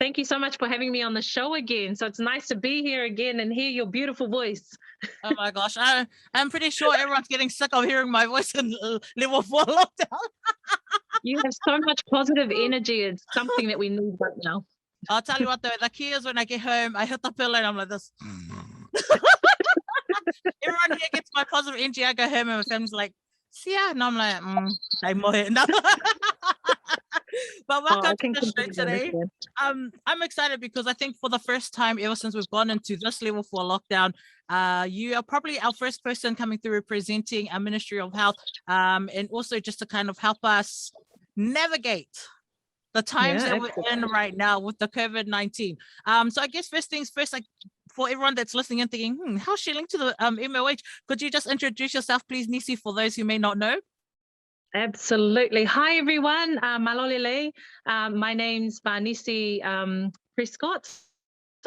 Thank you so much for having me on the show again. So it's nice to be here again and hear your beautiful voice. Oh my gosh, I'm pretty sure everyone's getting sick of hearing my voice in level 4 lockdown. You have so much positive energy. It's something that we need right now. I'll tell you what though, the key is when I get home, I hit the pillow and I'm like this. Everyone here gets my positive energy. I go home and my family's like, see ya. And I'm like, I'm more here. But welcome to the show today. I'm excited because I think for the first time ever since we've gone into this level 4 lockdown, you are probably our first person coming through representing our Ministry of Health, and also just to kind of help us navigate the times that we're in right now with the COVID-19. So I guess first things first, like for everyone that's listening and thinking, how's she linked to the MOH? Could you just introduce yourself, please, Nisi, for those who may not know? Absolutely. Hi, everyone. Malolele. My name's Vanisi Prescott.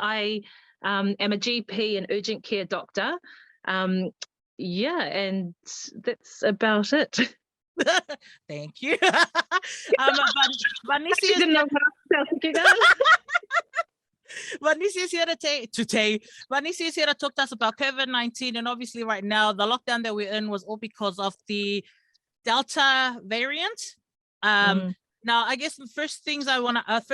I am a GP and urgent care doctor. And that's about it. Thank you. Vanisi is Vanisi is here Vanisi is here to talk to us about COVID-19, and obviously right now the lockdown that we're in was all because of the Delta variant. Now, I guess the first thing I want to ask,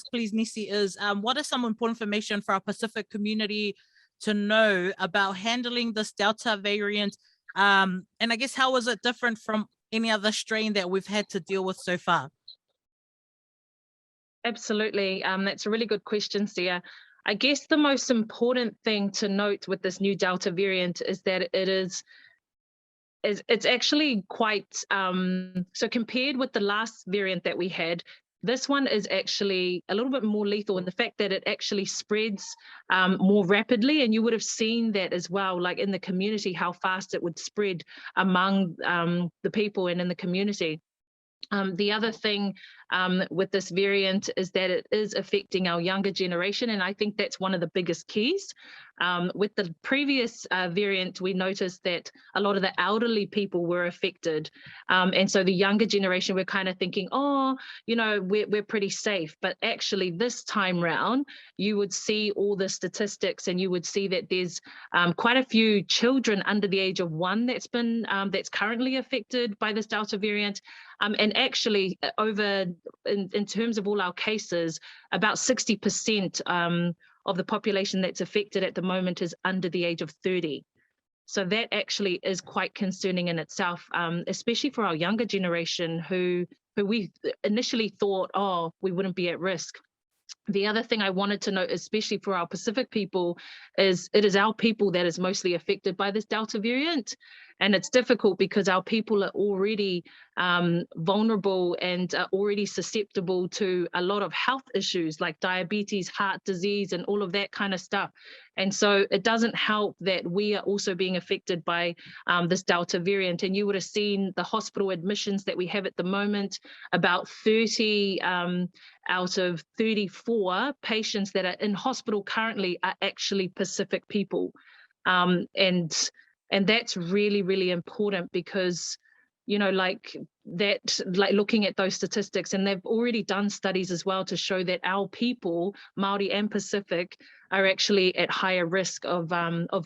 please, Nisi, is what is some important information for our Pacific community to know about handling this Delta variant? And I guess how is it different from any other strain that we've had to deal with so far? Absolutely. That's a really good question, Sia. I guess the most important thing to note with this new Delta variant is that it's actually quite, so compared with the last variant that we had, this one is actually a little bit more lethal in the fact that it actually spreads more rapidly. And you would have seen that as well, like in the community, how fast it would spread among the people and in the community. The other thing with this variant is that it is affecting our younger generation, and I think that's one of the biggest keys. With the previous variant, we noticed that a lot of the elderly people were affected, and so the younger generation were kind of thinking, oh, you know, we're pretty safe. But actually, this time round, you would see all the statistics, and you would see that there's quite a few children under the age of 1 that's currently affected by this Delta variant. And actually, in terms of all our cases, about 60% of the population that's affected at the moment is under the age of 30. So that actually is quite concerning in itself, especially for our younger generation who we initially thought, oh, we wouldn't be at risk. The other thing I wanted to note, especially for our Pacific people, is it is our people that is mostly affected by this Delta variant. And it's difficult because our people are already vulnerable and are already susceptible to a lot of health issues like diabetes, heart disease, and all of that kind of stuff. And so it doesn't help that we are also being affected by this Delta variant. And you would have seen the hospital admissions that we have at the moment. About 30 out of 34 patients that are in hospital currently are actually Pacific people. And that's really, really important because, you know, like looking at those statistics, and they've already done studies as well to show that our people, Māori and Pacific, are actually at higher risk of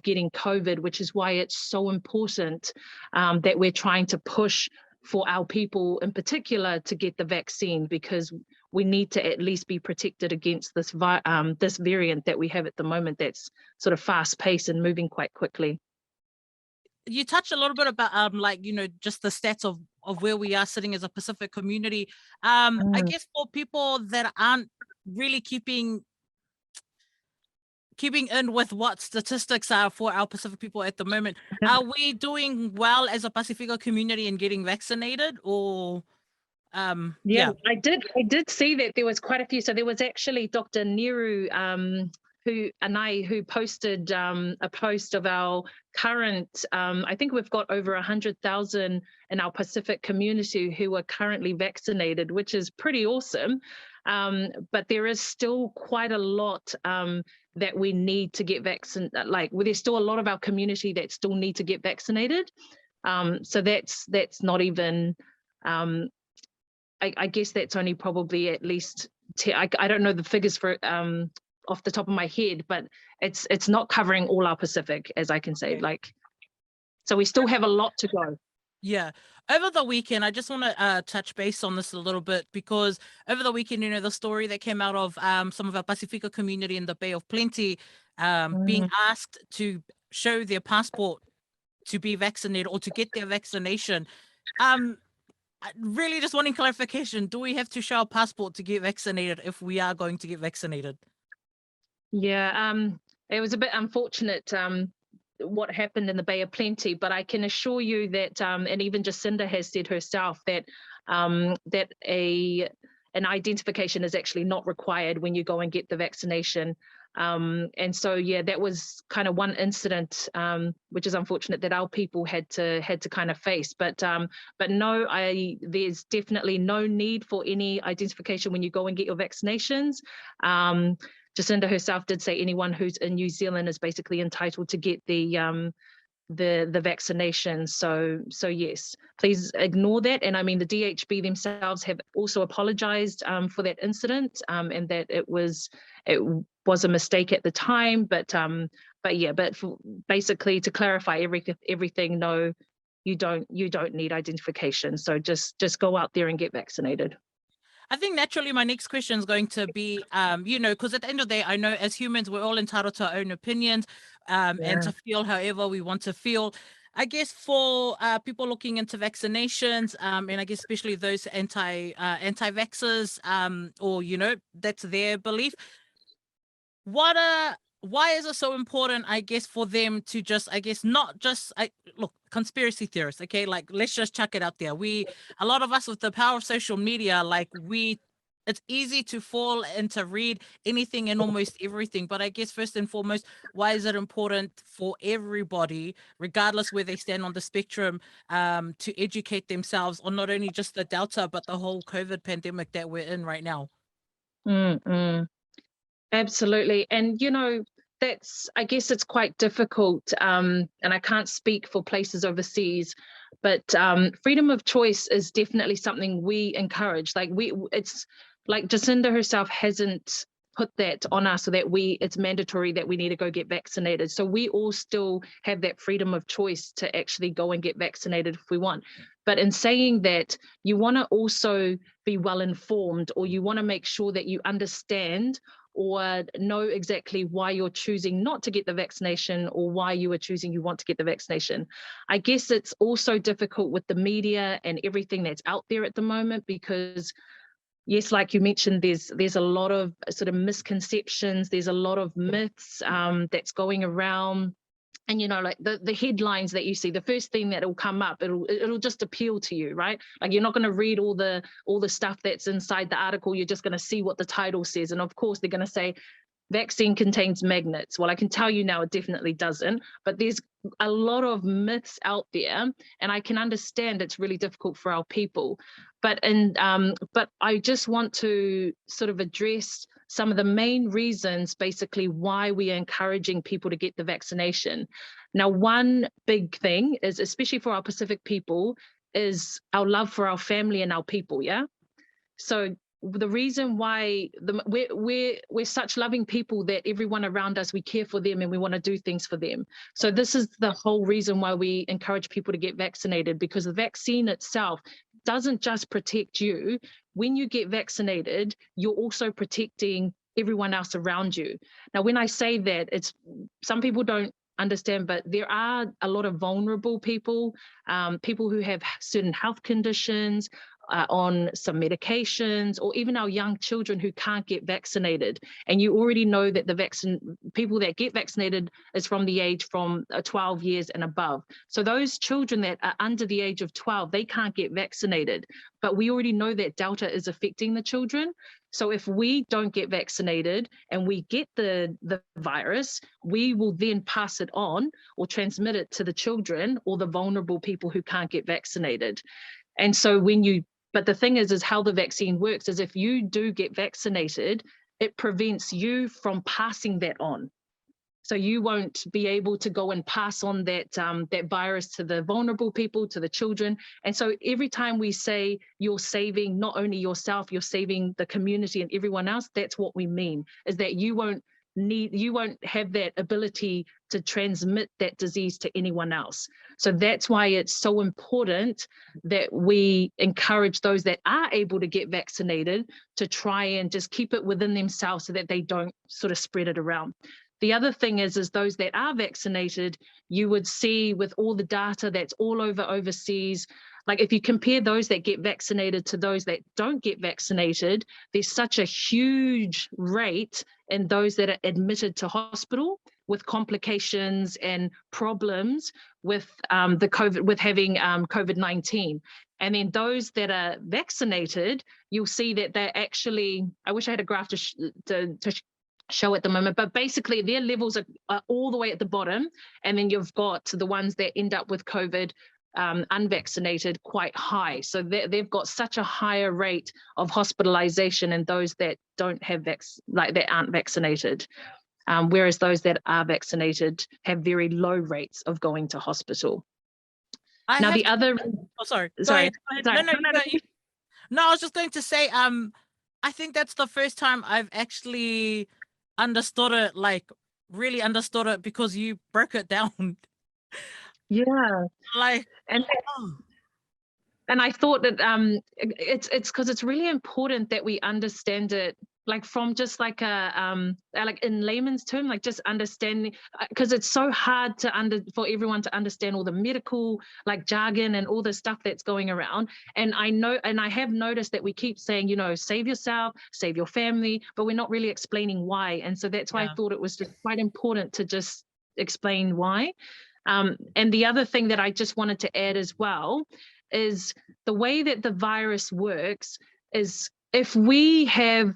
getting COVID, which is why it's so important that we're trying to push for our people in particular to get the vaccine, because we need to at least be protected against this variant that we have at the moment that's sort of fast paced and moving quite quickly. You touched a little bit about like, you know, just the stats of where we are sitting as a Pacific community. I guess for people that aren't really keeping in with what statistics are for our Pacific people at the moment, are we doing well as a Pacifico community in getting vaccinated? Or I did see that there was quite a few. So there was actually Dr. Neru who posted a post of our current, I think we've got over 100,000 in our Pacific community who are currently vaccinated, which is pretty awesome. But there is still quite a lot that we need to get vaccinated. Like, there's still a lot of our community that still need to get vaccinated. So that's not even, I guess that's only probably at least I don't know the figures for off the top of my head, but it's not covering all our Pacific, as I can say. Like, so we still have a lot to go. Yeah. Over the weekend, I just want to touch base on this a little bit, because over the weekend, the story that came out of some of our Pacifica community in the Bay of Plenty being asked to show their passport to be vaccinated or to get their vaccination. Really just wanting clarification. Do we have to show a passport to get vaccinated if we are going to get vaccinated? Yeah, it was a bit unfortunate what happened in the Bay of Plenty, but I can assure you that, and even Jacinda has said herself that that an identification is actually not required when you go and get the vaccination. And so, yeah, that was kind of one incident, which is unfortunate that our people had to kind of face. But no, there's definitely no need for any identification when you go and get your vaccinations. Jacinda herself did say anyone who's in New Zealand is basically entitled to get the vaccination. So yes, please ignore that. And I mean, the DHB themselves have also apologized for that incident, and that it was a mistake at the time. But basically, to clarify everything, no, you don't need identification. So just go out there and get vaccinated. I think naturally my next question is going to be, because at the end of the day, I know as humans, we're all entitled to our own opinions and to feel however we want to feel. I guess for people looking into vaccinations, and I guess especially those anti-vaxxers, or, that's their belief. Why is it so important, I guess, for them to just, I guess, not just, look, conspiracy theorists, okay? Like, let's just chuck it out there. A lot of us with the power of social media, like it's easy to fall and to read anything and almost everything. But I guess first and foremost, why is it important for everybody, regardless where they stand on the spectrum, to educate themselves on not only just the Delta, but the whole COVID pandemic that we're in right now? Absolutely. And, I guess it's quite difficult, and I can't speak for places overseas, but freedom of choice is definitely something we encourage. Like it's like Jacinda herself hasn't put that on us, so that it's mandatory that we need to go get vaccinated. So we all still have that freedom of choice to actually go and get vaccinated if we want. But in saying that, you want to also be well informed, or you want to make sure that you understand or know exactly why you're choosing not to get the vaccination, or why you are choosing you want to get the vaccination. I guess it's also difficult with the media and everything that's out there at the moment, because yes, like you mentioned, there's a lot of sort of misconceptions, there's a lot of myths that's going around. And like the headlines that you see, the first thing that will come up, it'll just appeal to you, right? Like, you're not going to read all the stuff that's inside the article. You're just going to see what the title says, and of course they're going to say vaccine contains magnets. Well, I can tell you now it definitely doesn't. But there's a lot of myths out there, and I can understand it's really difficult for our people. But I just want to sort of address some of the main reasons, basically, why we are encouraging people to get the vaccination. Now, one big thing is, especially for our Pacific people, is our love for our family and our people. Yeah. So the reason why we're such loving people, that everyone around us, we care for them and we want to do things for them. So this is the whole reason why we encourage people to get vaccinated, because the vaccine itself doesn't just protect you. When you get vaccinated, you're also protecting everyone else around you. Now, when I say that, it's some people don't understand, but there are a lot of vulnerable people, people who have certain health conditions, on some medications, or even our young children who can't get vaccinated. And you already know that the people that get vaccinated is from the age from 12 years and above. So those children that are under the age of 12, they can't get vaccinated. But we already know that Delta is affecting the children. So if we don't get vaccinated and we get the virus, we will then pass it on or transmit it to the children or the vulnerable people who can't get vaccinated. And so but the thing is how the vaccine works is, if you do get vaccinated, it prevents you from passing that on. So you won't be able to go and pass on that that virus to the vulnerable people, to the children. And so every time we say you're saving not only yourself, you're saving the community and everyone else, that's what we mean, is that you won't have that ability to transmit that disease to anyone else. So that's why it's so important that we encourage those that are able to get vaccinated to try and just keep it within themselves so that they don't sort of spread it around. The other thing is those that are vaccinated, you would see with all the data that's all over overseas, like if you compare those that get vaccinated to those that don't get vaccinated, there's such a huge rate in those that are admitted to hospital with complications and problems with the COVID, with having COVID-19. And then those that are vaccinated, you'll see that they're actually, I wish I had a graph to show at the moment, but basically their levels are all the way at the bottom, and then you've got the ones that end up with COVID unvaccinated quite high. So they've got such a higher rate of hospitalization in those that don't have that aren't vaccinated, whereas those that are vaccinated have very low rates of going to hospital. Now the other, sorry. Sorry. No, I was just going to say, I think that's the first time I've actually understood it, like really understood it, because you broke it down. Yeah. Like, and I thought that it's because it's really important that we understand it, like from just like like in layman's term, like just understanding, because it's so hard for everyone to understand all the medical like jargon and all the stuff that's going around. And I have noticed that we keep saying, save yourself, save your family, but we're not really explaining why. And so that's why I thought it was just quite important to just explain why. And the other thing that I just wanted to add as well is the way that the virus works is if we have,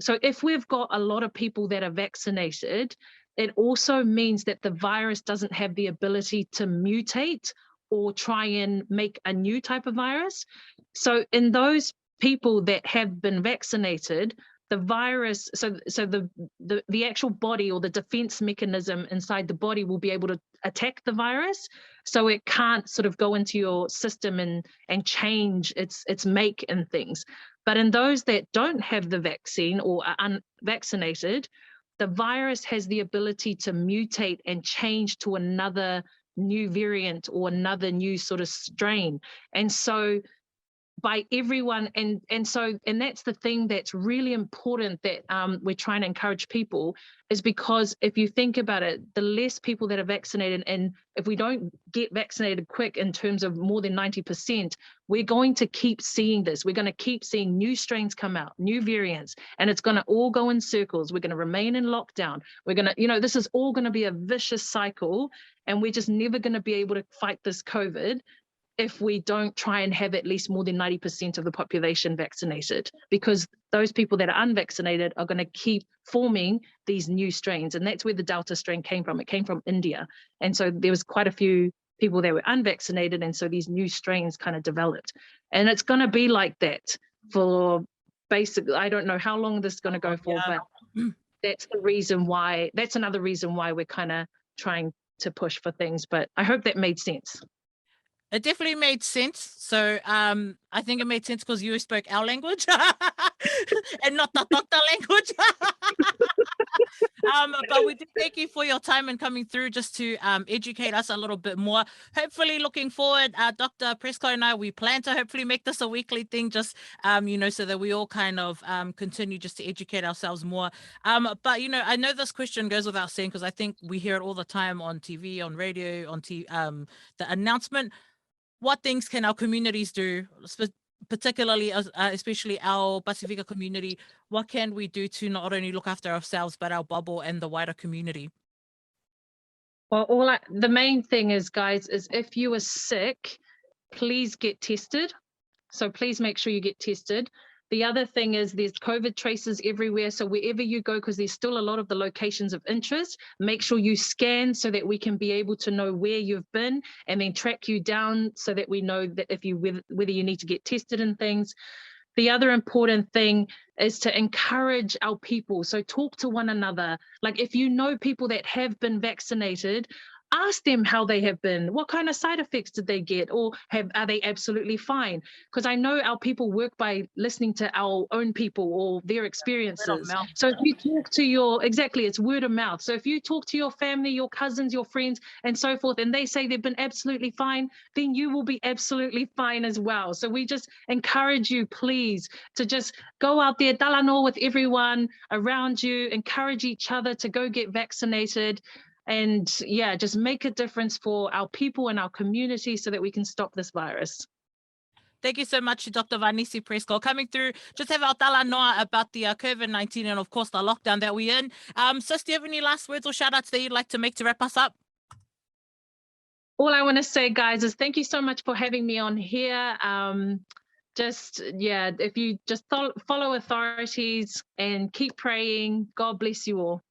so if we've got a lot of people that are vaccinated, it also means that the virus doesn't have the ability to mutate or try and make a new type of virus. So in those people that have been vaccinated, the virus, so the actual body or the defense mechanism inside the body will be able to attack the virus, so it can't sort of go into your system and change its make and things. But in those that don't have the vaccine or are unvaccinated, the virus has the ability to mutate and change to another new variant or another new sort of strain. And so by everyone, and that's the thing that's really important that we're trying to encourage people, is because if you think about it, the less people that are vaccinated, and if we don't get vaccinated quick in terms of more than 90%, we're going to keep seeing this. We're going to keep seeing new strains come out, new variants, and it's going to all go in circles. We're going to remain in lockdown. We're going to, this is all going to be a vicious cycle, and we're just never going to be able to fight this COVID if we don't try and have at least more than 90% of the population vaccinated, because those people that are unvaccinated are going to keep forming these new strains. And that's where the Delta strain came from. It came from India. And so there was quite a few people that were unvaccinated. And so these new strains kind of developed. And it's going to be like that for basically, I don't know how long this is going to go for, but that's the reason why, that's another reason why we're kind of trying to push for things. But I hope that made sense. It definitely made sense. So I think it made sense because you spoke our language and not the doctor language. But we do thank you for your time and coming through just to educate us a little bit more. Hopefully looking forward, Dr. Prescott and I, we plan to hopefully make this a weekly thing, just, so that we all kind of continue just to educate ourselves more. But, I know this question goes without saying, because I think we hear it all the time on TV, on radio, on the announcement. What things can our communities do, particularly, especially our Pacifica community? What can we do to not only look after ourselves, but our bubble and the wider community? Well, the main thing is, guys, is if you are sick, please get tested. So please make sure you get tested. The other thing is there's COVID traces everywhere. So wherever you go, because there's still a lot of the locations of interest, make sure you scan so that we can be able to know where you've been and then track you down so that we know that whether you need to get tested and things. the other important thing is to encourage our people. So talk to one another. Like if you know people that have been vaccinated, ask them how they have been. What kind of side effects did they get? Or are they absolutely fine? Because I know our people work by listening to our own people or their experiences. So if you talk to it's word of mouth. So if you talk to your family, your cousins, your friends, and so forth, and they say they've been absolutely fine, then you will be absolutely fine as well. So we just encourage you, please, to just go out there, talanoa with everyone around you, encourage each other to go get vaccinated. And yeah, just make a difference for our people and our community so that we can stop this virus. Thank you so much, Dr. Vanisi Prescott, coming through. Just have our talanoa about the COVID-19 and, of course, the lockdown that we're in. Sis, do you have any last words or shout-outs that you'd like to make to wrap us up? All I want to say, guys, is thank you so much for having me on here. If you just follow authorities and keep praying, God bless you all.